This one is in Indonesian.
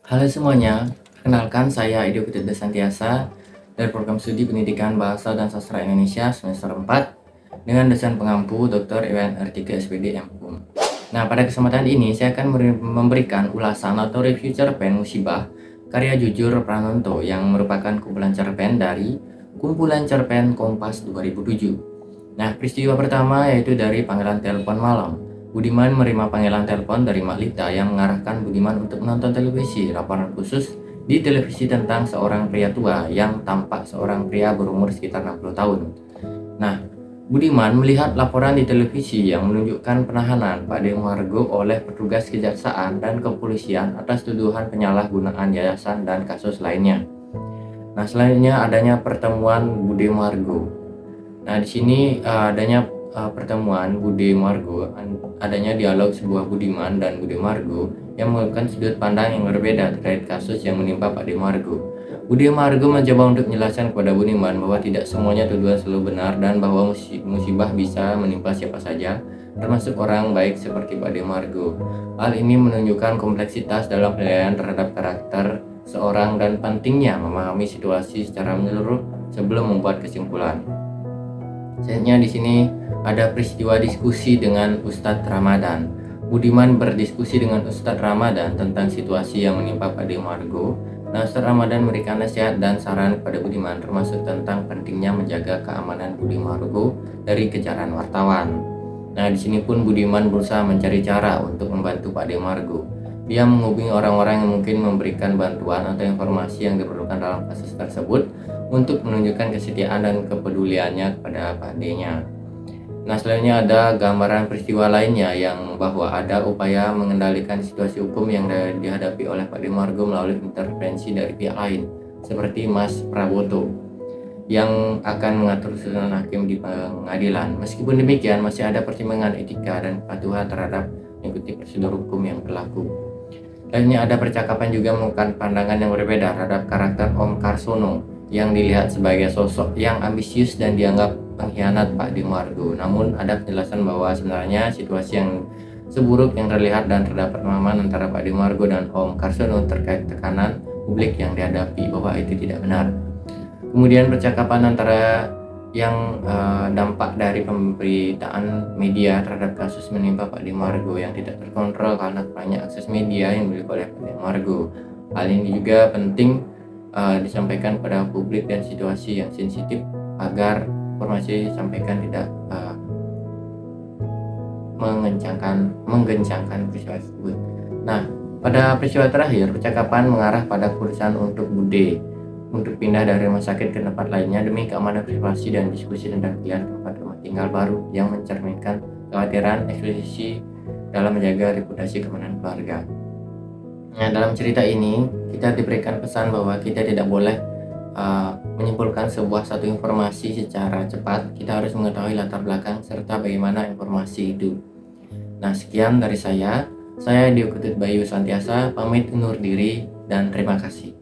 Halo semuanya, perkenalkan saya Edio Putri Santiasa dari program studi Pendidikan Bahasa dan Sastra Indonesia semester 4 dengan dosen pengampu Dr. Iwan R3 SPD MPUM. Nah, pada kesempatan ini saya akan memberikan ulasan atau review cerpen Musibah karya Jujur Pranoto yang merupakan kumpulan cerpen dari Kumpulan Cerpen Kompas 2007. Nah, peristiwa pertama yaitu dari panggilan telepon malam. Budiman menerima panggilan telepon dari Mak Lita yang mengarahkan Budiman untuk menonton televisi laporan khusus di televisi tentang seorang pria tua yang tampak seorang pria berumur sekitar 60 tahun. Nah, Budiman melihat laporan di televisi yang menunjukkan penahanan Pak Demargo oleh petugas kejaksaan dan kepolisian atas tuduhan penyalahgunaan yayasan dan kasus lainnya. Nah, selanjutnya adanya pertemuan Bude Margo. Nah, di sini adanya pertemuan Bude Margo, adanya dialog sebuah Budiman dan Bude Margo yang melakukan sudut pandang yang berbeda terkait kasus yang menimpa Pak Demargo. Bude Margo mencoba untuk menjelaskan kepada Budiman bahwa tidak semuanya tuduhan selalu benar dan bahwa musibah bisa menimpa siapa saja, termasuk orang baik seperti Pak Demargo. Hal ini menunjukkan kompleksitas dalam penilaian terhadap karakter seorang dan pentingnya memahami situasi secara menyeluruh sebelum membuat kesimpulan. Selanjutnya di sini ada peristiwa diskusi dengan Ustadz Ramadan. Budiman berdiskusi dengan Ustadz Ramadan tentang situasi yang menimpa Pak Demargo. Nah, Ustadz Ramadan memberikan nasihat dan saran kepada Budiman termasuk tentang pentingnya menjaga keamanan Budimargo dari kejaran wartawan. Nah, di sini pun Budiman berusaha mencari cara untuk membantu Pak Demargo. Dia menghubungi orang-orang yang mungkin memberikan bantuan atau informasi yang diperlukan dalam kasus tersebut untuk menunjukkan kesetiaan dan kepeduliannya kepada Pak D-nya. Nah, selanjutnya ada gambaran peristiwa lainnya yang bahwa ada upaya mengendalikan situasi hukum yang dihadapi oleh Pak Demargo melalui intervensi dari pihak lain, seperti Mas Prabowo yang akan mengatur susunan hakim di pengadilan. Meskipun demikian, masih ada pertimbangan etika dan kepatuhan terhadap mengikuti prosedur hukum yang berlaku. Lainnya ada percakapan juga mengungkapkan pandangan yang berbeda terhadap karakter Om Karsono yang dilihat sebagai sosok yang ambisius dan dianggap pengkhianat Pak Demargo. Namun ada penjelasan bahwa sebenarnya situasi yang seburuk yang terlihat dan terdapat pemahaman antara Pak Demargo dan Om Karsono terkait tekanan publik yang dihadapi bahwa itu tidak benar. Kemudian percakapan antara yang dampak dari pemberitaan media terhadap kasus menimpa Pak Demargo yang tidak terkontrol karena banyak akses media yang dimiliki oleh Pak Demargo. Hal ini juga penting disampaikan pada publik dan situasi yang sensitif agar informasi disampaikan tidak menggencangkan peristiwa tersebut. Nah, pada peristiwa terakhir, percakapan mengarah pada keputusan untuk Bude untuk pindah dari rumah sakit ke tempat lainnya demi keamanan privasi dan diskusi tentang pilihan tempat rumah tinggal baru yang mencerminkan kekhawatiran eksposisi dalam menjaga reputasi keamanan keluarga. Nah, dalam cerita ini kita diberikan pesan bahwa kita tidak boleh menyimpulkan satu informasi secara cepat. Kita harus mengetahui latar belakang serta bagaimana informasi itu. Nah, sekian dari saya. Saya Dio Ketut Bayu Santiasa, pamit undur diri dan terima kasih.